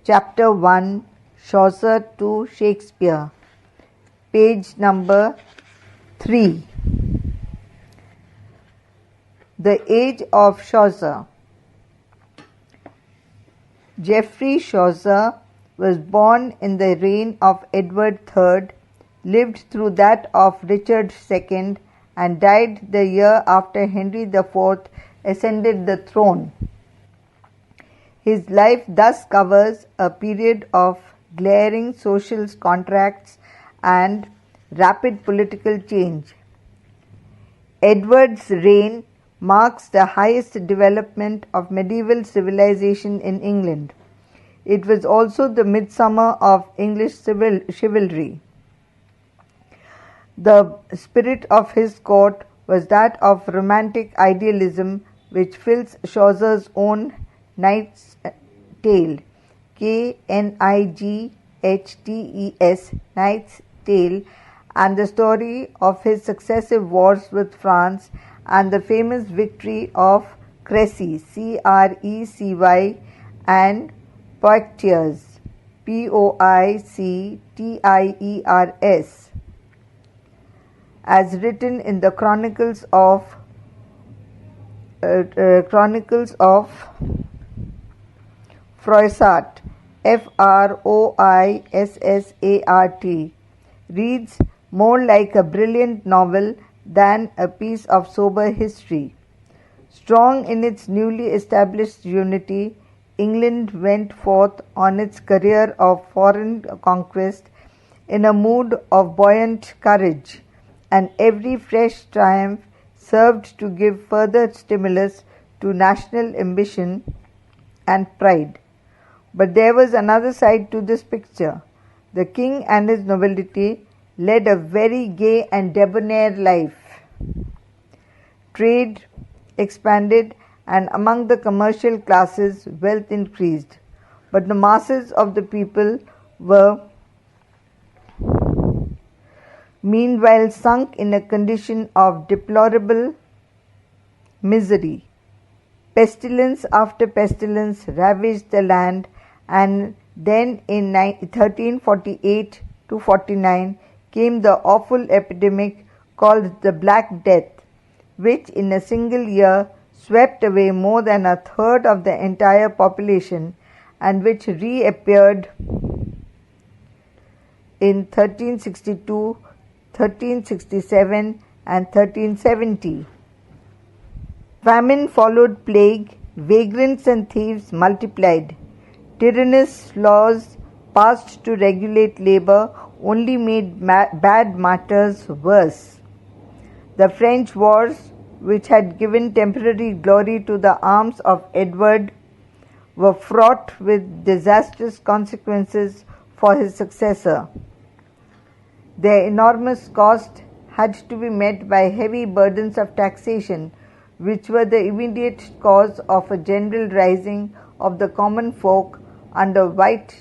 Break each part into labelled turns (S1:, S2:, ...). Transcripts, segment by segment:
S1: Chapter 1, Chaucer to Shakespeare, page number 3. The Age of Chaucer. Geoffrey Chaucer was born in the reign of Edward III, lived through that of Richard II, and died the year after Henry IV ascended the throne. His life thus covers a period of glaring social contrasts and rapid political change. Edward's reign marks the highest development of medieval civilization in England. It was also the midsummer of English chivalry. The spirit of his court was that of romantic idealism, which fills Chaucer's own Knight's Tale, Knighthes, Knight's Tale, and the story of his successive wars with France and the famous victory of Crecy, Crecy, and Poictiers, Poictiers, as written in the Chronicles of Froissart, Froissart, reads more like a brilliant novel than a piece of sober history. Strong in its newly established unity, England went forth on its career of foreign conquest in a mood of buoyant courage, and every fresh triumph served to give further stimulus to national ambition and pride. But there was another side to this picture. The king and his nobility led a very gay and debonair life. Trade expanded, and among the commercial classes wealth increased. But the masses of the people were meanwhile sunk in a condition of deplorable misery. Pestilence after pestilence ravaged the land, and then in 1348 to 49 came the awful epidemic called the Black Death, which in a single year swept away more than a third of the entire population, and which reappeared in 1362, 1367 and 1370. Famine followed plague, vagrants and thieves multiplied. Tyrannous laws passed to regulate labor only made bad matters worse. The French wars, which had given temporary glory to the arms of Edward, were fraught with disastrous consequences for his successor. Their enormous cost had to be met by heavy burdens of taxation, which were the immediate cause of a general rising of the common folk under Wat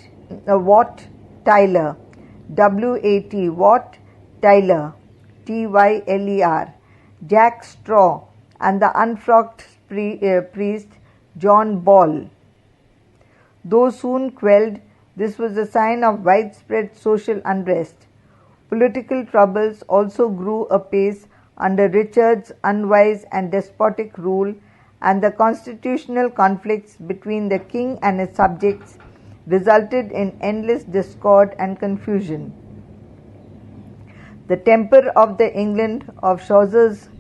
S1: Tyler, Wat Tyler, Tyler, Jack Straw, and the unfrocked priest John Ball. Though soon quelled, this was a sign of widespread social unrest. Political troubles also grew apace under Richard's unwise and despotic rule, and the constitutional conflicts between the king and his subjects resulted in endless discord and confusion. The temper of the England of Chaucer's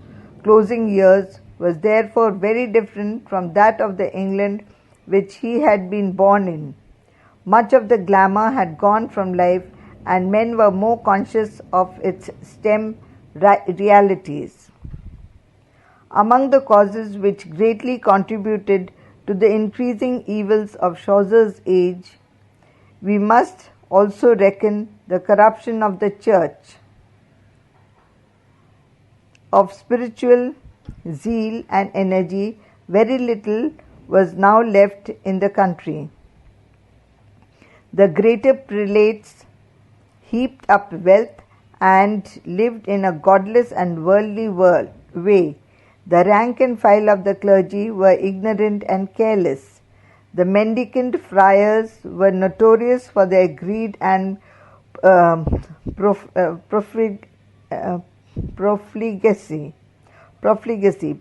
S1: closing years was therefore very different from that of the England which he had been born in. Much of the glamour had gone from life, and men were more conscious of its stem realities. Among the causes which greatly contributed to the increasing evils of Chaucer's age, we must also reckon the corruption of the Church. Of spiritual zeal and energy, very little was now left in the country. The greater prelates heaped up wealth and lived in a godless and worldly way. The rank and file of the clergy were ignorant and careless. The mendicant friars were notorious for their greed and um, profligacy. Profligacy. Profligacy.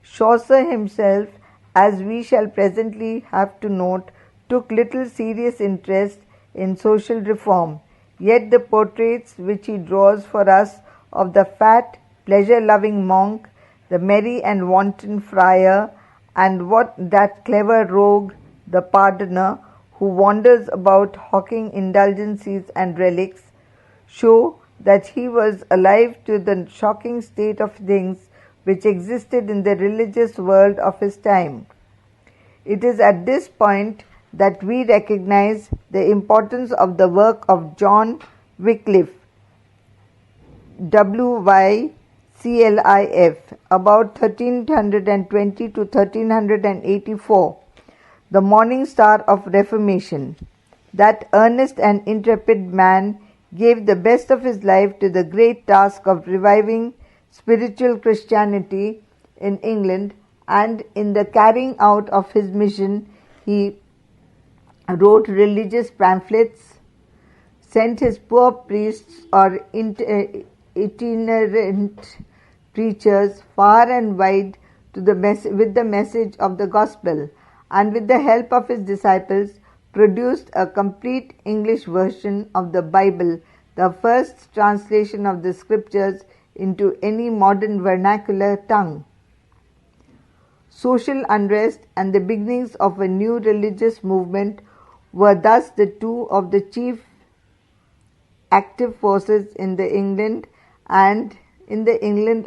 S1: Chaucer himself, as we shall presently have to note, took little serious interest in social reform, yet the portraits which he draws for us of the fat, pleasure-loving monk, the merry and wanton friar, and what that clever rogue, the pardoner, who wanders about hawking indulgences and relics, show that he was alive to the shocking state of things which existed in the religious world of his time. It is at this point that we recognize the importance of the work of John Wycliffe, Wyclif, about 1320 to 1384, the morning star of Reformation. That earnest and intrepid man gave the best of his life to the great task of reviving spiritual Christianity in England, and in the carrying out of his mission he wrote religious pamphlets, sent his poor priests or itinerant preachers far and wide with the message of the gospel, and with the help of his disciples produced a complete English version of the Bible, the first translation of the scriptures into any modern vernacular tongue. Social unrest and the beginnings of a new religious movement were thus the two of the chief active forces in the England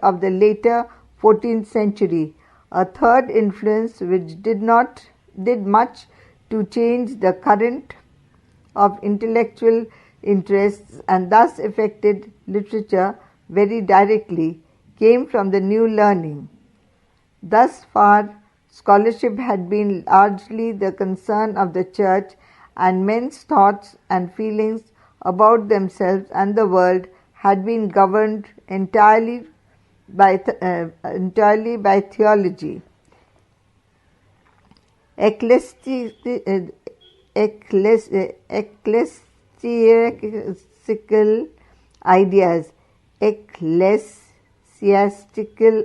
S1: of the later 14th century. A third influence which did much to change the current of intellectual interests and thus affected literature very directly came from the new learning. Thus far, scholarship had been largely the concern of the Church, and men's thoughts and feelings about themselves and the world had been governed entirely by theology. Ecclesiastical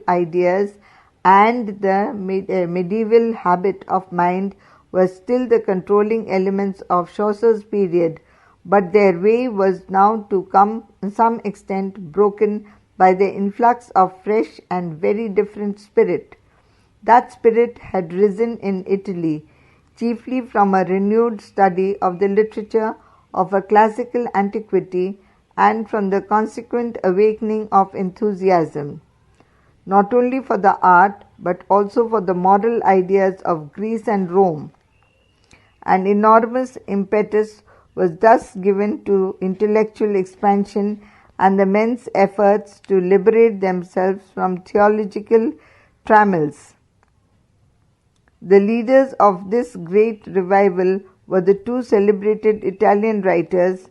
S1: ideas and the medieval habit of mind were still the controlling elements of Chaucer's period, but their way was now to some extent broken by the influx of fresh and very different spirit. That spirit had risen in Italy, chiefly from a renewed study of the literature of a classical antiquity and from the consequent awakening of enthusiasm, not only for the art but also for the moral ideas of Greece and Rome. An enormous impetus was thus given to intellectual expansion and the men's efforts to liberate themselves from theological trammels. The leaders of this great revival were the two celebrated Italian writers,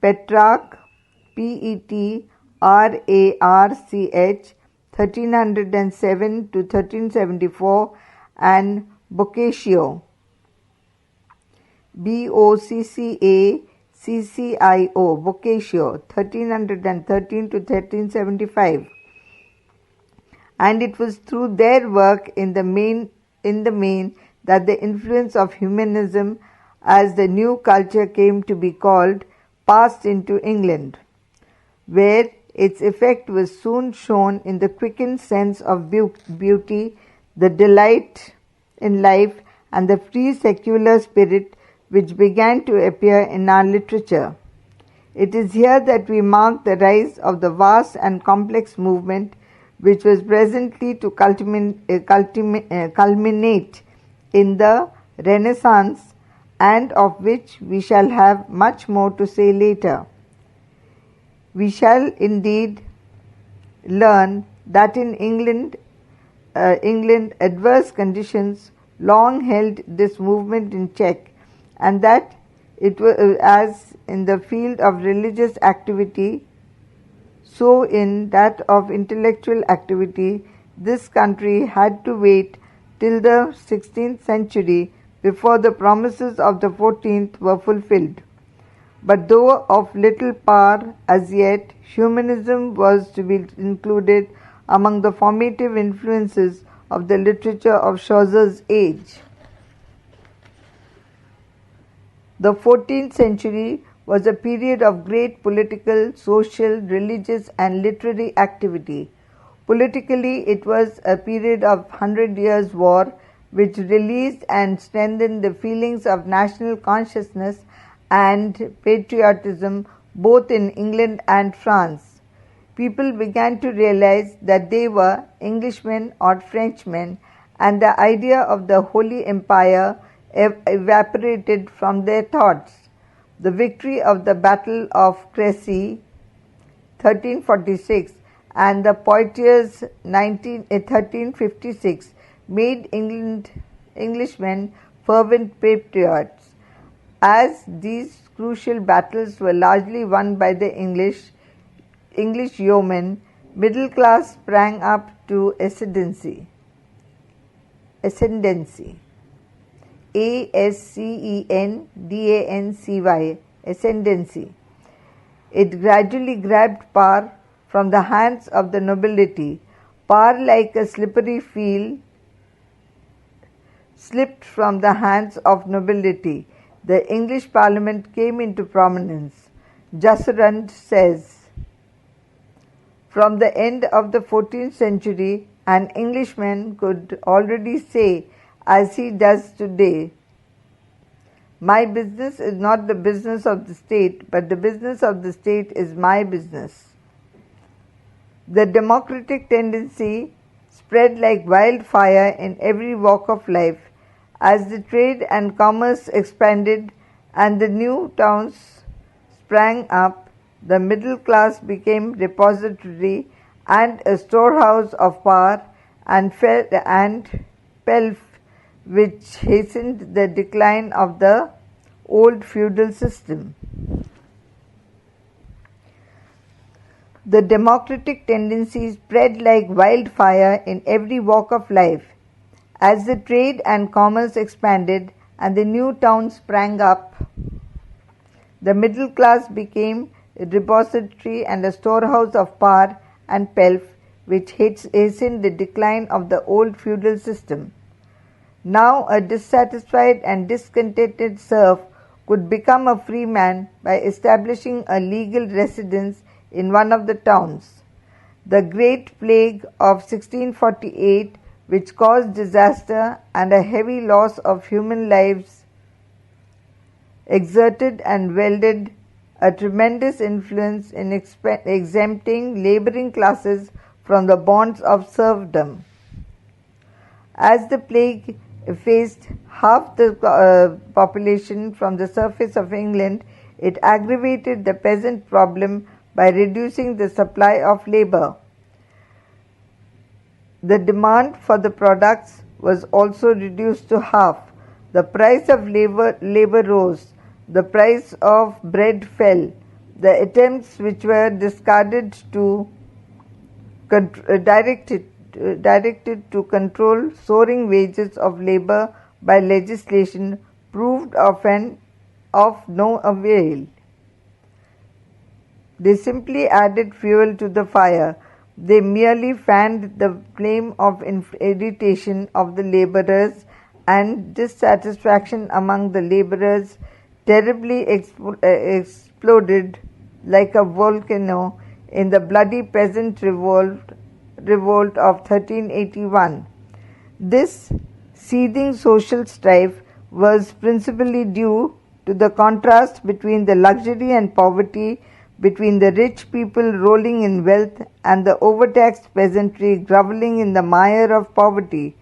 S1: Petrarch, Petrarch, 1307 to 1374, and Boccaccio, Boccaccio, 1313 to 1375. And it was through their work in the main that the influence of humanism, as the new culture came to be called, passed into England, where its effect was soon shown in the quickened sense of beauty, the delight in life, and the free secular spirit which began to appear in our literature. It is here that we mark the rise of the vast and complex movement which was presently to culminate in the Renaissance, and of which we shall have much more to say later. We shall indeed learn that in England adverse conditions long held this movement in check, and that it was, as in the field of religious activity, so in that of intellectual activity, this country had to wait till the 16th century before the promises of the 14th were fulfilled. But though of little power as yet, humanism was to be included among the formative influences of the literature of Chaucer's age. The 14th century was a period of great political, social, religious and literary activity. Politically, it was a period of 100 Years' War which released and strengthened the feelings of national consciousness and patriotism both in England and France. People began to realize that they were Englishmen or Frenchmen, and the idea of the Holy Empire evaporated from their thoughts. The victory of the Battle of Crécy, 1346, and the Poitiers, 1356, made Englishmen fervent patriots. As these crucial battles were largely won by the English yeomen, middle class sprang up to ascendancy. Ascendancy. Ascendancy. It gradually grabbed power from the hands of the nobility. Power, like a slippery field, slipped from the hands of nobility. The English Parliament came into prominence. Jusserand says, "From the end of the 14th century, an Englishman could already say, as he does today, 'My business is not the business of the state, but the business of the state is my business.'" The democratic tendency spread like wildfire in every walk of life. As the trade and commerce expanded and the new towns sprang up, the middle class became repository and a storehouse of power and pelf, which hastened the decline of the old feudal system. The democratic tendency spread like wildfire in every walk of life. As the trade and commerce expanded and the new towns sprang up, the middle class became a repository and a storehouse of power and pelf, which hastened the decline of the old feudal system. Now a dissatisfied and discontented serf could become a free man by establishing a legal residence in one of the towns. The Great Plague of 1648, which caused disaster and a heavy loss of human lives, exerted and wielded a tremendous influence in exempting laboring classes from the bonds of serfdom. As the plague effaced half the population from the surface of England, it aggravated the peasant problem by reducing the supply of labor. The demand for the products was also reduced to half. The price of labor rose. The price of bread fell. The attempts which were directed to control soaring wages of labor by legislation proved of no avail. They simply added fuel to the fire. They merely fanned the flame of irritation of the laborers, and dissatisfaction among the laborers terribly exploded like a volcano in the bloody peasant revolt of 1381. This seething social strife was principally due to the contrast between the luxury and poverty, between the rich people rolling in wealth and the overtaxed peasantry grovelling in the mire of poverty.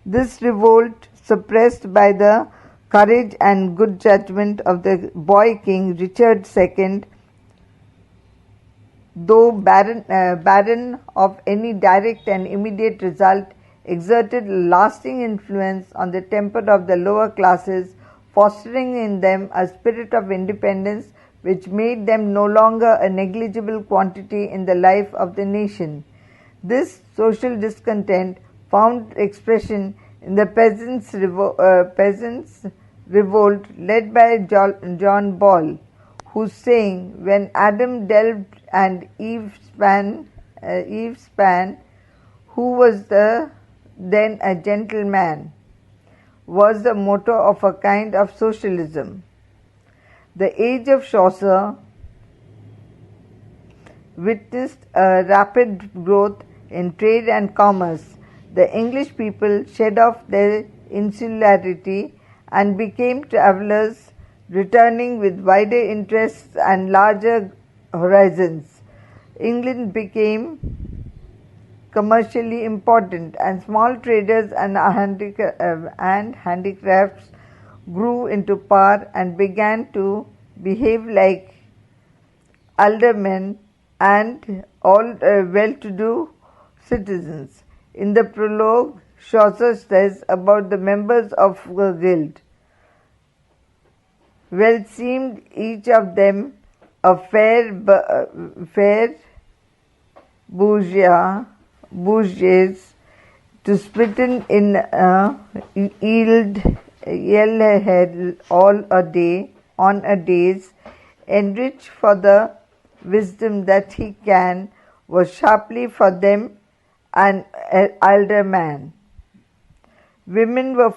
S1: This revolt, suppressed by the courage and good judgment of the boy king Richard II, though barren of any direct and immediate result, exerted lasting influence on the temper of the lower classes, fostering in them a spirit of independence which made them no longer a negligible quantity in the life of the nation. This social discontent found expression in the peasants' revolt led by John Ball, whose saying, "When Adam delved and Eve span, who was then a gentleman?" was the motto of a kind of socialism. The age of Chaucer witnessed a rapid growth in trade and commerce. The English people shed off their insularity and became travelers, returning with wider interests and larger horizons. England became commercially important, and small traders and handicrafts grew into power and began to behave like aldermen and all well-to-do citizens. In the prologue, Chaucer says about the members of the guild, "Well seemed each of them a fair bourgeois to smitten in yield head all a day on a day's, enrich for the wisdom that he can, was sharply for them an alderman." Women were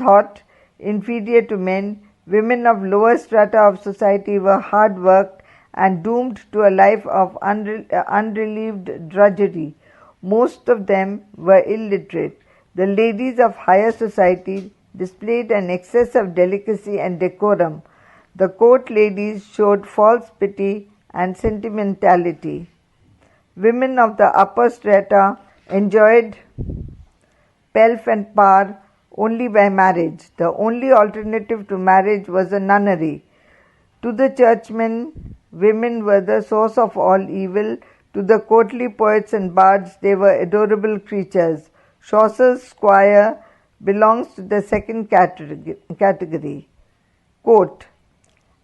S1: thought inferior to men. Women of lower strata of society were hard worked and doomed to a life of unrelieved drudgery. Most of them were illiterate. The ladies of higher society displayed an excess of delicacy and decorum. The court ladies showed false pity and sentimentality. Women of the upper strata enjoyed pelf and power only by marriage. The only alternative to marriage was a nunnery. To the churchmen, women were the source of all evil. To the courtly poets and bards, they were adorable creatures. Chaucer's squire belongs to the second category. Quote,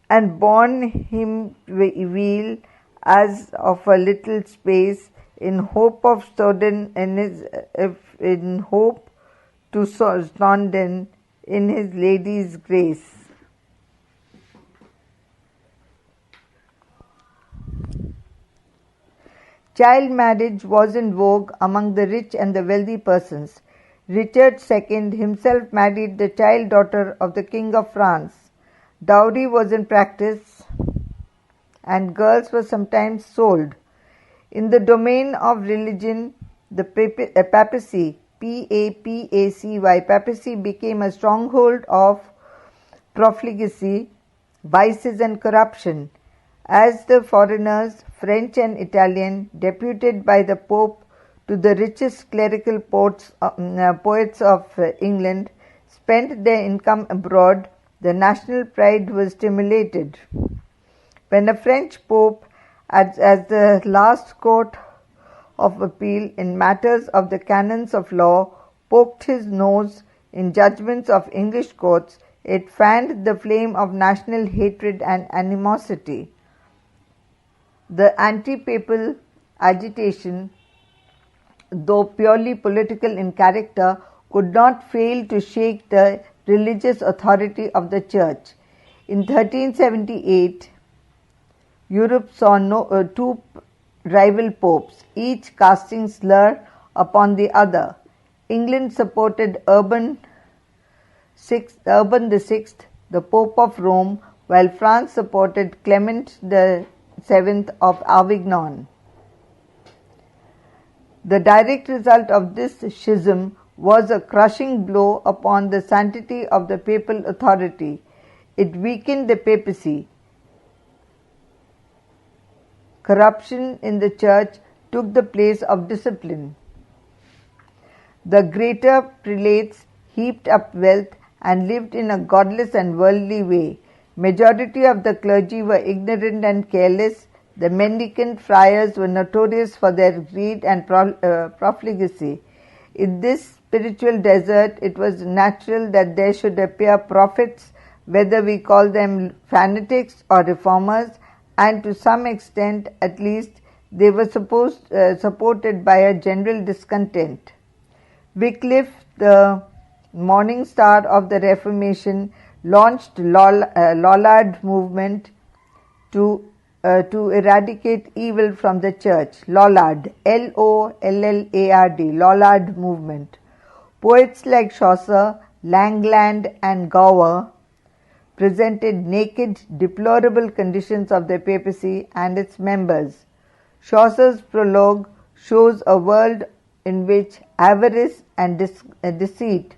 S1: "And born him weal as of a little space, in hope of Snowden in hope to Snowden in his lady's grace." Child marriage was in vogue among the rich and the wealthy persons. Richard II himself married the child daughter of the King of France. Dowry was in practice, and girls were sometimes sold. In the domain of religion, the papacy, papacy became a stronghold of profligacy, vices and corruption. As the foreigners, French and Italian, deputed by the Pope to the richest clerical poets of England, spent their income abroad, the national pride was stimulated. When a French Pope, as the last court of appeal in matters of the canons of law, poked his nose in judgments of English courts, it fanned the flame of national hatred and animosity. The anti-papal agitation, though purely political in character, could not fail to shake the religious authority of the Church. In 1378, Europe saw two rival popes, each casting slur upon the other. England supported Urban VI, the Pope of Rome, while France supported Clement VII of Avignon. The direct result of this schism was a crushing blow upon the sanctity of the papal authority. It weakened the papacy. Corruption in the church took the place of discipline. The greater prelates heaped up wealth and lived in a godless and worldly way. Majority of the clergy were ignorant and careless. The mendicant friars were notorious for their greed and profligacy. In this spiritual desert, it was natural that there should appear prophets whether we call them fanatics or reformers, and to some extent at least they were supported by a general discontent. Wycliffe, the morning star of the Reformation, launched Lollard movement to eradicate evil from the church. Lollard, Lollard, Lollard movement. Poets like Chaucer, Langland and Gower presented naked, deplorable conditions of the papacy and its members. Chaucer's prologue shows a world in which avarice and deceit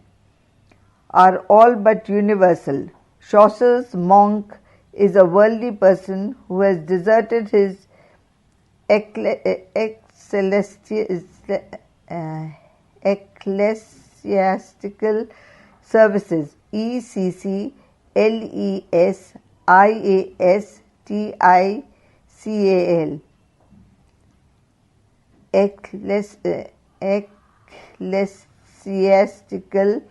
S1: are all but universal. Chaucer's monk is a worldly person who has deserted his ecclesiastical services, ecclesiastical, ecclesiastical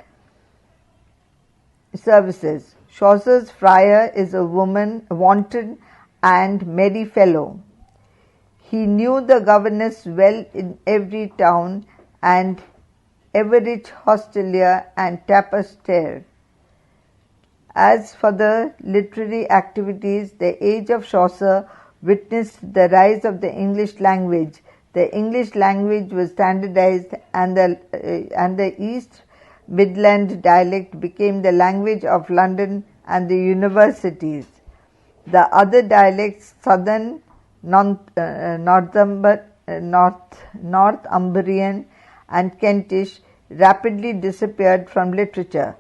S1: services. Chaucer's friar is a wanton and merry fellow. He knew the governess well in every town, and ever-rich hostelier and tapster. As for the literary activities, the age of Chaucer witnessed the rise of the English language. The English language was standardized, and the East Midland dialect became the language of London and the universities. The other dialects, Southern, Northumbrian and Kentish, rapidly disappeared from literature.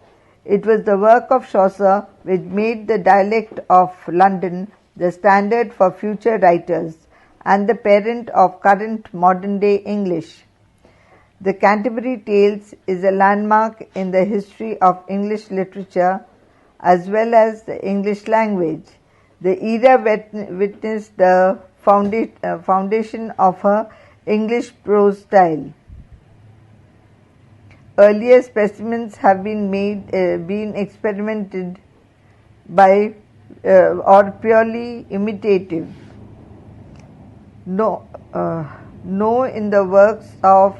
S1: It was the work of Chaucer which made the dialect of London the standard for future writers and the parent of current modern-day English. The Canterbury Tales is a landmark in the history of English literature as well as the English language. The era witnessed the foundation of her English prose style. Earlier specimens have been experimented by or purely imitative. No, in the works of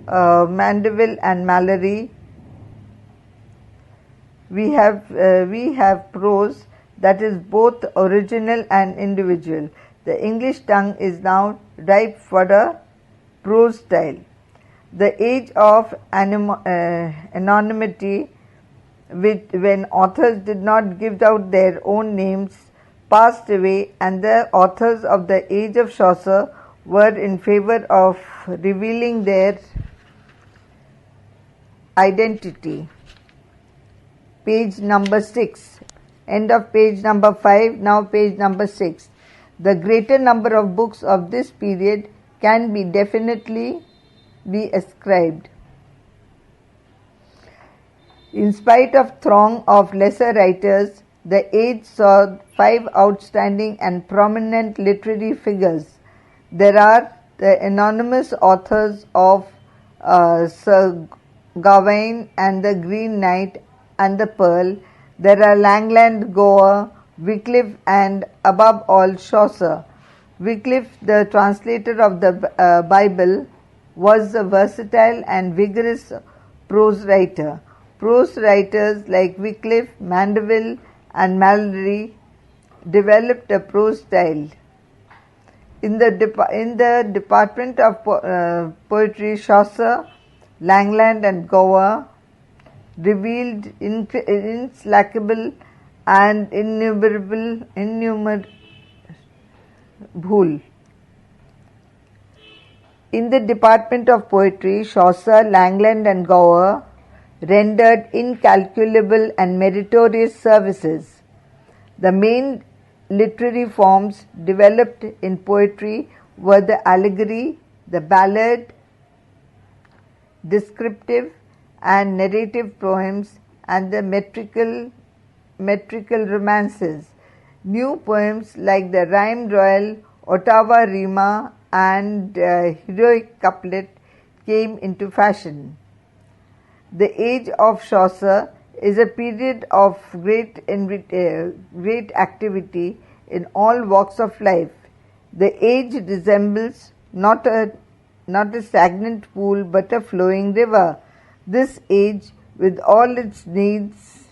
S1: Mandeville and Mallory, we have prose that is both original and individual. The English tongue is now ripe for a prose style. The age of anonymity, when authors did not give out their own names, passed away, and the authors of the age of Chaucer were in favor of revealing their identity. Page number 6. End of page number 5, now page number 6. The greater number of books of this period can be definitely be ascribed. In spite of throng of lesser writers, the age saw 5 outstanding and prominent literary figures. There are the anonymous authors of Sir Gawain and the Green Knight and the Pearl. There are Langland, Gower, Wycliffe, and above all Chaucer. Wycliffe, the translator of the Bible, was a versatile and vigorous prose writer. Prose writers like Wycliffe, Mandeville, and Mallory developed a prose style. In the department of poetry, Chaucer, Langland, and Gower revealed inslacable and innumerable. In the department of poetry, Chaucer, Langland, and Gower rendered incalculable and meritorious services. The main literary forms developed in poetry were the allegory, the ballad, descriptive and narrative poems, and the metrical romances. New poems like the Rhyme Royal, Ottawa Rima, and heroic couplet came into fashion. The age of Chaucer is a period of great activity in all walks of life. The age resembles not a stagnant pool but a flowing river. This age, with all its needs,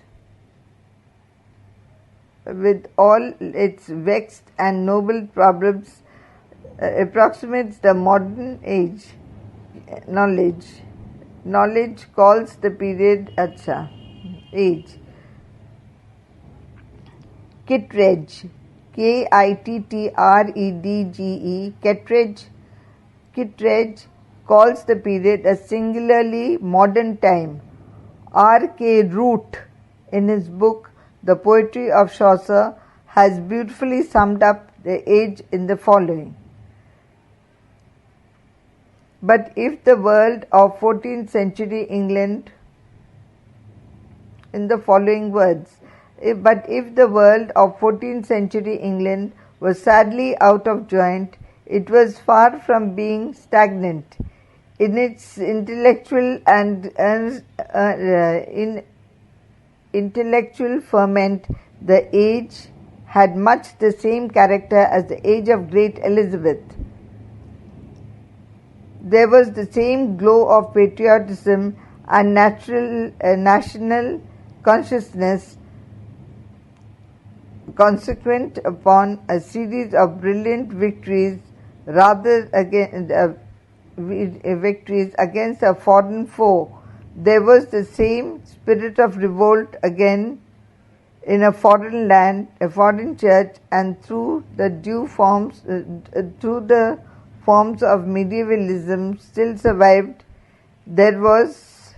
S1: with all its vexed and noble problems, approximates the modern age. Knowledge. Knowledge calls the period age. Kittredge. Kittredge. Kittredge calls the period a singularly modern time. R.K. Root, in his book The Poetry of Chaucer, has beautifully summed up the age in the following. But if the world of 14th century England, in the following words, but if the world of 14th century England was sadly out of joint, it was far from being stagnant. In its intellectual intellectual ferment, the age had much the same character as the age of great Elizabeth. There was the same glow of patriotism and national consciousness consequent upon a series of brilliant victories victories against a foreign foe. There was the same spirit of revolt again in a foreign land, a foreign church, and through the forms of medievalism still survived. There was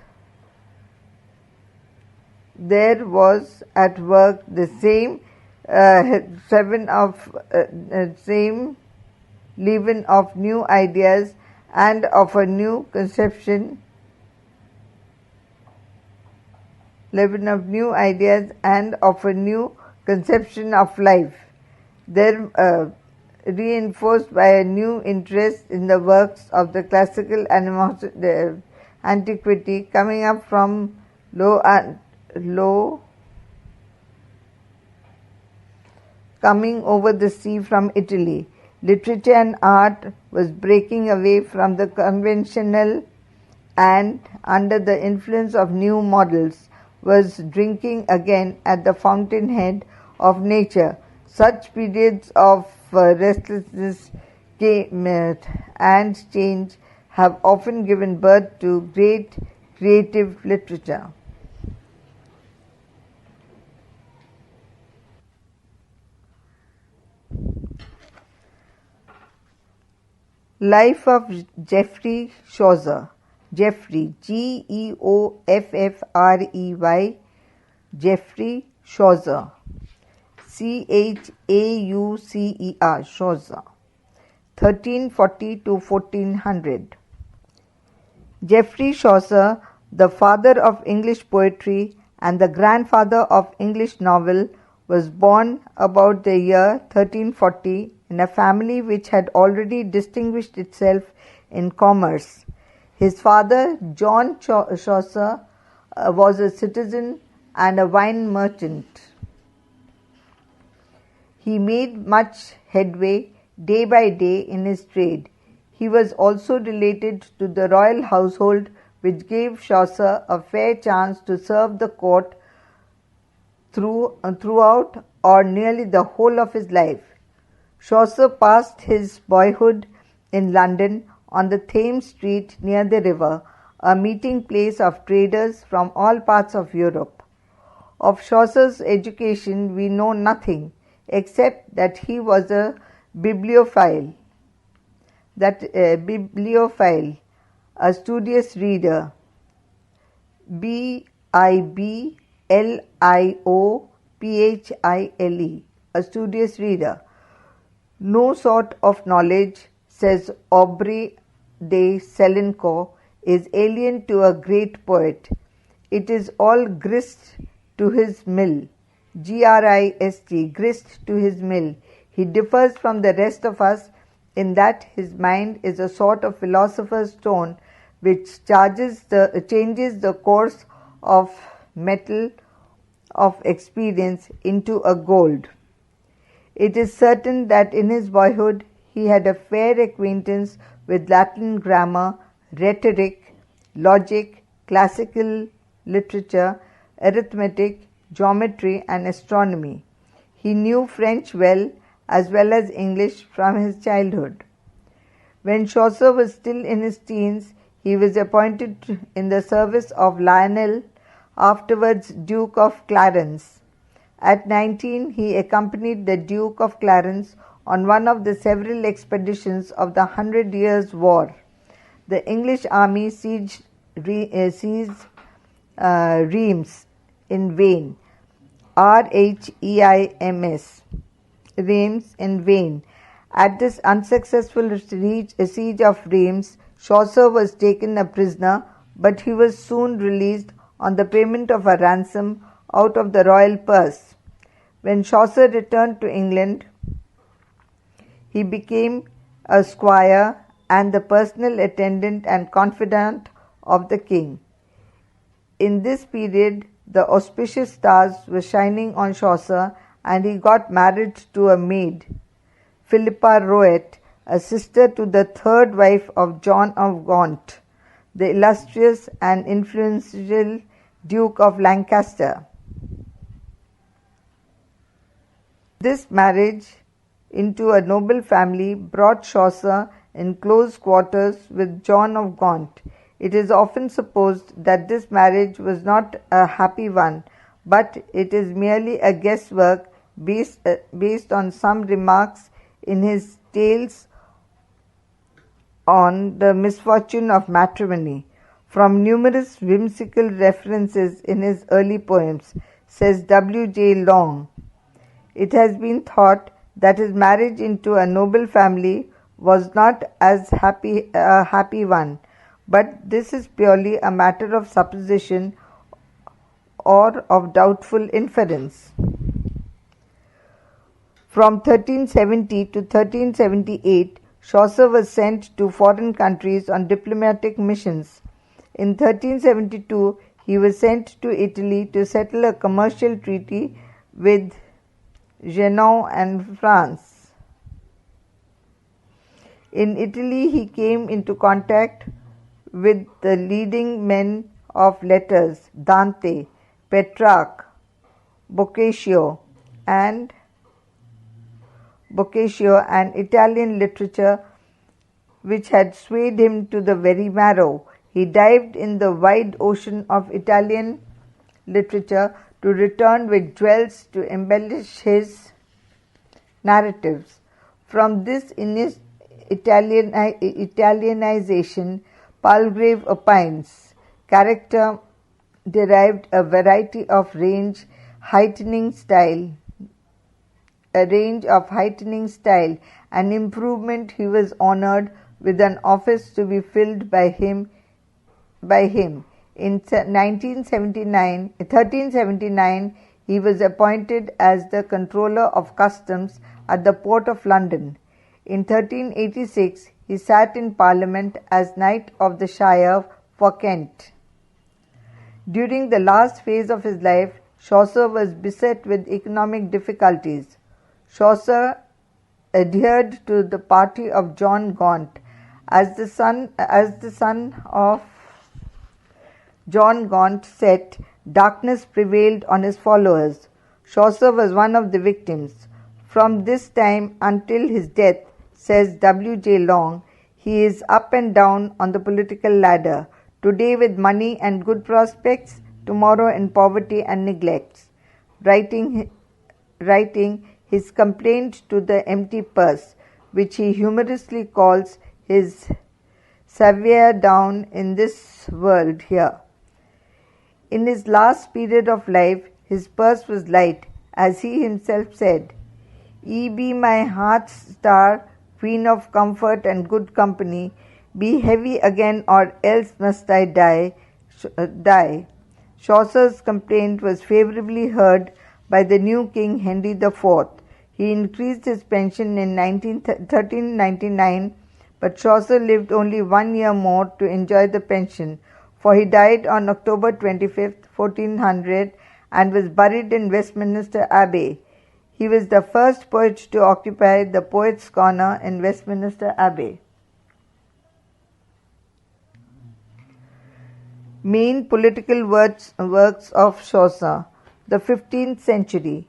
S1: at work the same same leaven of new ideas and of a new conception of life. There reinforced by a new interest in the works of the classical antiquity coming up from coming over the sea from Italy. Literature and art was breaking away from the conventional and, under the influence of new models, was drinking again at the fountainhead of nature. Such periods of restlessness and change have often given birth to great creative literature. Life of Geoffrey Chaucer. Geoffrey, Geoffrey, Geoffrey Chaucer, Chaucer, Chaucer, 1340 to 1400. Geoffrey Chaucer, the father of English poetry and the grandfather of English novel, was born about the year 1340 in a family which had already distinguished itself in commerce. His father, John Chaucer, was a citizen and a wine merchant. He made much headway day by day in his trade. He was also related to the royal household, which gave Chaucer a fair chance to serve the court throughout or nearly the whole of his life. Chaucer passed his boyhood in London on the Thames Street near the river, a meeting place of traders from all parts of Europe. Of Chaucer's education we know nothing, except that he was a bibliophile, a studious reader, Bibliophile, a studious reader. No sort of knowledge, says Aubrey de Selincourt, is alien to a great poet. It is all grist to his mill, grist, grist to his mill. He differs from the rest of us in that his mind is a sort of philosopher's stone which changes the course of metal of experience into a gold. It is certain that in his boyhood he had a fair acquaintance with Latin grammar, rhetoric, logic, classical literature, arithmetic, geometry, and astronomy. He knew French well as English from his childhood. When Chaucer was still in his teens, he was appointed in the service of Lionel, afterwards Duke of Clarence. At 19, he accompanied the Duke of Clarence on one of the several expeditions of the 100 Years' War. The English army seized Reims in vain. Reims. Reims in vain. At this unsuccessful siege of Reims, Chaucer was taken a prisoner, but he was soon released on the payment of a ransom out of the royal purse. When Chaucer returned to England, he became a squire and the personal attendant and confidant of the king. In this period, the auspicious stars were shining on Chaucer, and he got married to a maid, Philippa Roet, a sister to the third wife of John of Gaunt, the illustrious and influential Duke of Lancaster. This marriage into a noble family brought Chaucer in close quarters with John of Gaunt. It is often supposed that this marriage was not a happy one, but it is merely a guesswork based on some remarks in his tales on the misfortune of matrimony. From numerous whimsical references in his early poems, says W. J. Long, it has been thought that his marriage into a noble family was not as a happy one, but this is purely a matter of supposition or of doubtful inference. From 1370 to 1378, Chaucer was sent to foreign countries on diplomatic missions. In 1372, he was sent to Italy to settle a commercial treaty with Genoa and France. In Italy, he came into contact with the leading men of letters, Dante, Petrarch, Boccaccio, and Italian literature, which had swayed him to the very marrow. He dived in the wide ocean of Italian literature to return with jewels to embellish his narratives. From this Italianization, Palgrave opines, character derived a range of heightening style, an improvement. He was honored with an office to be filled by him. In 1379, he was appointed as the Controller of Customs at the Port of London. In 1386, he sat in Parliament as Knight of the Shire for Kent. During the last phase of his life, Chaucer was beset with economic difficulties. Chaucer adhered to the party of John Gaunt. As the sun of John Gaunt set, darkness prevailed on his followers. Chaucer was one of the victims. From this time until his death, says W. J. Long, he is up and down on the political ladder, today with money and good prospects, tomorrow in poverty and neglects, writing his complaint to the empty purse, which he humorously calls his savoir down in this world here. In his last period of life, his purse was light, as he himself said, "Ye be my heart's star, queen of comfort and good company, be heavy again or else must I die." Chaucer's complaint was favourably heard by the new king Henry IV. He increased his pension in 1399, but Chaucer lived only 1 year more to enjoy the pension, for he died on October 25th, 1400, and was buried in Westminster Abbey. He was the first poet to occupy the Poets' Corner in Westminster Abbey. Main political works of Chaucer, the 15th century.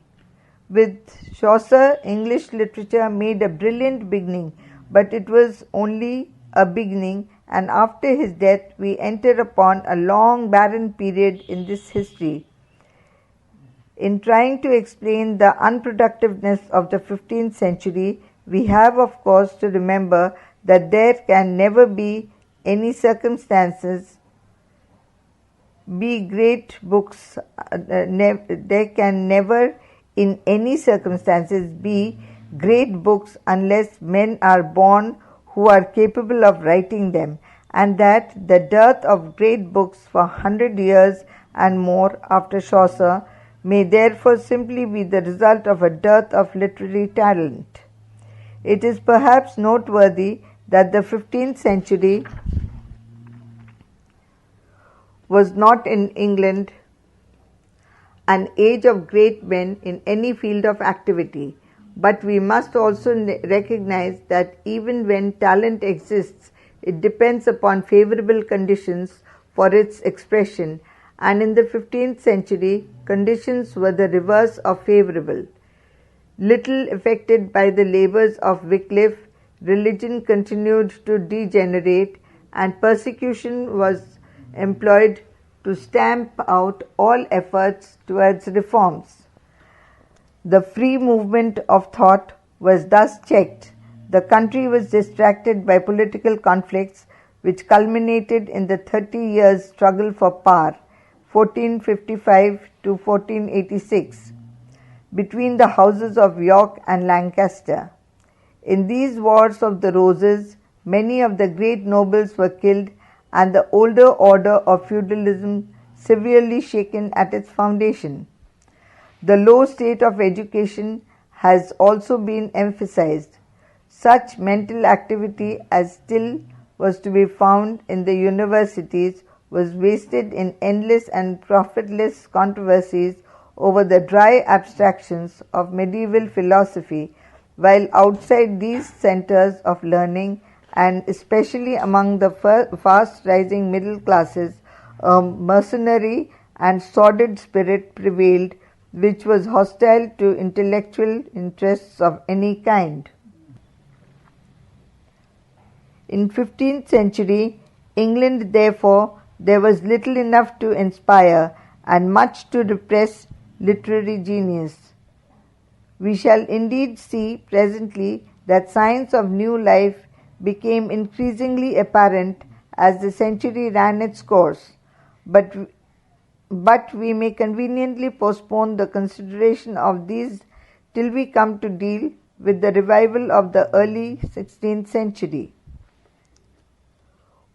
S1: With Chaucer, English literature made a brilliant beginning, but it was only a beginning, and after his death we enter upon a long barren period in this history. In trying to explain the unproductiveness of the 15th century, we have of course to remember that there can never be any circumstances be great books, there can never in any circumstances be great books unless men are born who are capable of writing them, and that the dearth of great books for 100 years and more after Chaucer may therefore simply be the result of a dearth of literary talent. It is perhaps noteworthy that the 15th century was not in England an age of great men in any field of activity, but we must also recognize that even when talent exists, it depends upon favorable conditions for its expression, and in the 15th century, conditions were the reverse of favorable. Little affected by the labors of Wycliffe, religion continued to degenerate, and persecution was employed to stamp out all efforts towards reforms. The free movement of thought was thus checked. The country was distracted by political conflicts which culminated in the 30 years' struggle for power, 1455 to 1486, between the houses of York and Lancaster. In these wars of the roses, many of the great nobles were killed, and the older order of feudalism severely shaken at its foundation. The low state of education has also been emphasized. Such mental activity as still was to be found in the universities was wasted in endless and profitless controversies over the dry abstractions of medieval philosophy, while outside these centers of learning, and especially among the fast-rising middle classes, a mercenary and sordid spirit prevailed which was hostile to intellectual interests of any kind. In 15th century England, therefore, there was little enough to inspire and much to repress literary genius. We shall indeed see presently that signs of new life became increasingly apparent as the century ran its course, but we may conveniently postpone the consideration of these till we come to deal with the revival of the early 16th century.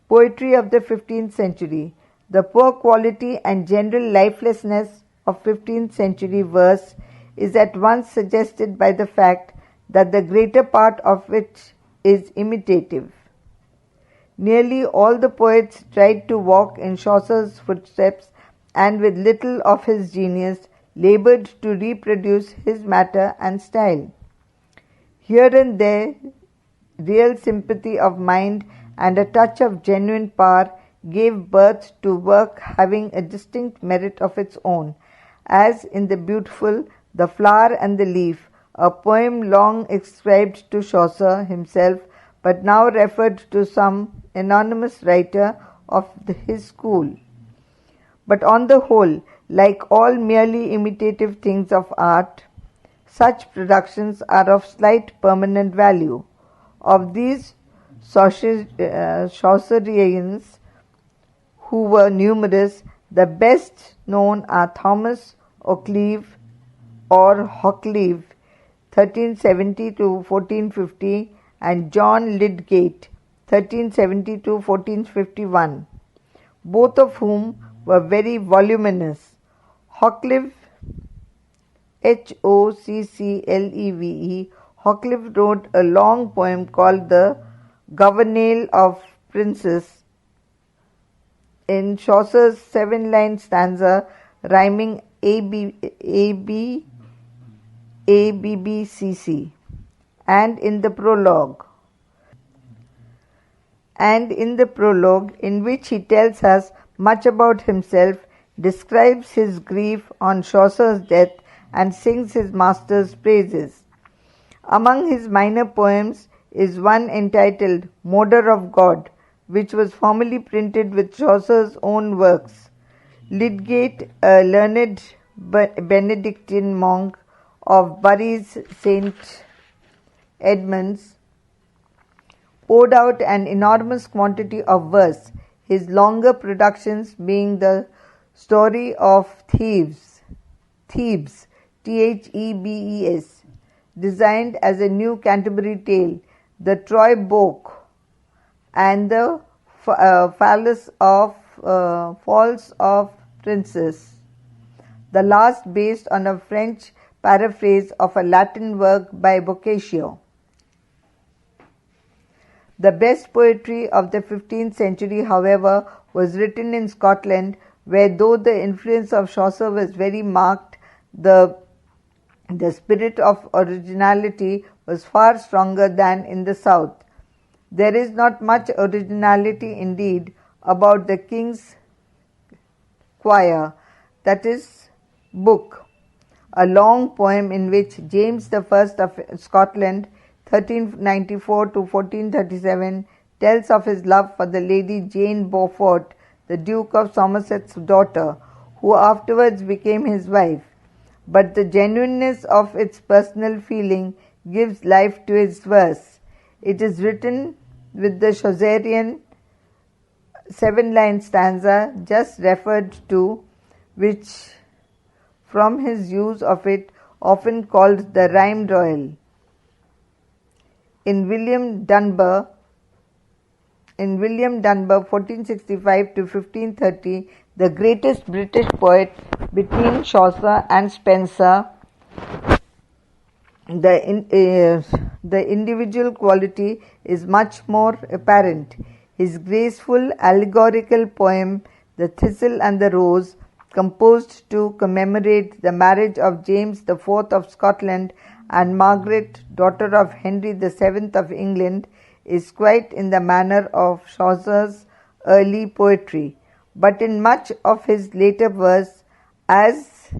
S1: Poetry of the 15th century. The poor quality and general lifelessness of 15th century verse is at once suggested by the fact that the greater part of it is imitative. Nearly all the poets tried to walk in Chaucer's footsteps, and with little of his genius labored to reproduce his matter and style. Here and there real sympathy of mind and a touch of genuine power gave birth to work having a distinct merit of its own, as in the beautiful The Flower and the Leaf, a poem long ascribed to Chaucer himself, but now referred to some anonymous writer of his school. But on the whole, like all merely imitative things of art, such productions are of slight permanent value. Of these Chaucerians, who were numerous, the best known are Thomas Occleve or Hoccleve, 1370 to 1450, and John Lydgate, 1370 to 1451, both of whom were very voluminous. Hoccleve, Hoccleve, Hoccleve wrote a long poem called The Governale of Princes, in Chaucer's 7-line stanza rhyming ABBCC, and in the prologue, in which he tells us much about himself, describes his grief on Chaucer's death, and sings his master's praises. Among his minor poems is one entitled Moder of God, which was formerly printed with Chaucer's own works. Lydgate, a learned Benedictine monk of Bury's St. Edmunds, poured out an enormous quantity of verse, his longer productions being the Story of Thebes, Thebes, designed as a new Canterbury tale, the Troy Boke, and the Falls of Princes, the last based on a French paraphrase of a Latin work by Boccaccio. The best poetry of the 15th century, however, was written in Scotland, where, though the influence of Chaucer was very marked, the spirit of originality was far stronger than in the south. There is not much originality indeed about the King's Quire, that is, book, a long poem in which James I of Scotland, 1394 to 1437, tells of his love for the Lady Jane Beaufort, the Duke of Somerset's daughter, who afterwards became his wife. But the genuineness of its personal feeling gives life to its verse. It is written with the Chaucerian 7-line stanza just referred to, which, from his use of it, often called the rhyme royal. In William Dunbar, 1465 to 1530, the greatest British poet between Chaucer and Spenser, the individual quality is much more apparent. His graceful allegorical poem, The Thistle and the Rose, composed to commemorate the marriage of James IV of Scotland and Margaret, daughter of Henry VII of England, is quite in the manner of Chaucer's early poetry. But in much of his later verse, as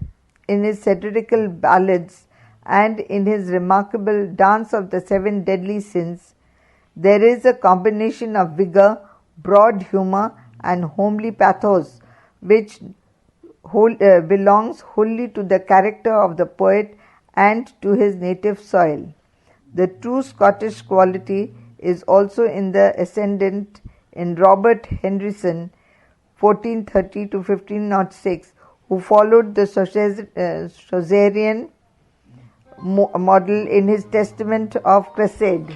S1: in his satirical ballads and in his remarkable Dance of the Seven Deadly Sins, there is a combination of vigor, broad humor, and homely pathos, which belongs wholly to the character of the poet and to his native soil. The true Scottish quality is also in the ascendant in Robert Henryson, 1430 to 1506, who followed the Chaucerian model in his Testament of Cressade.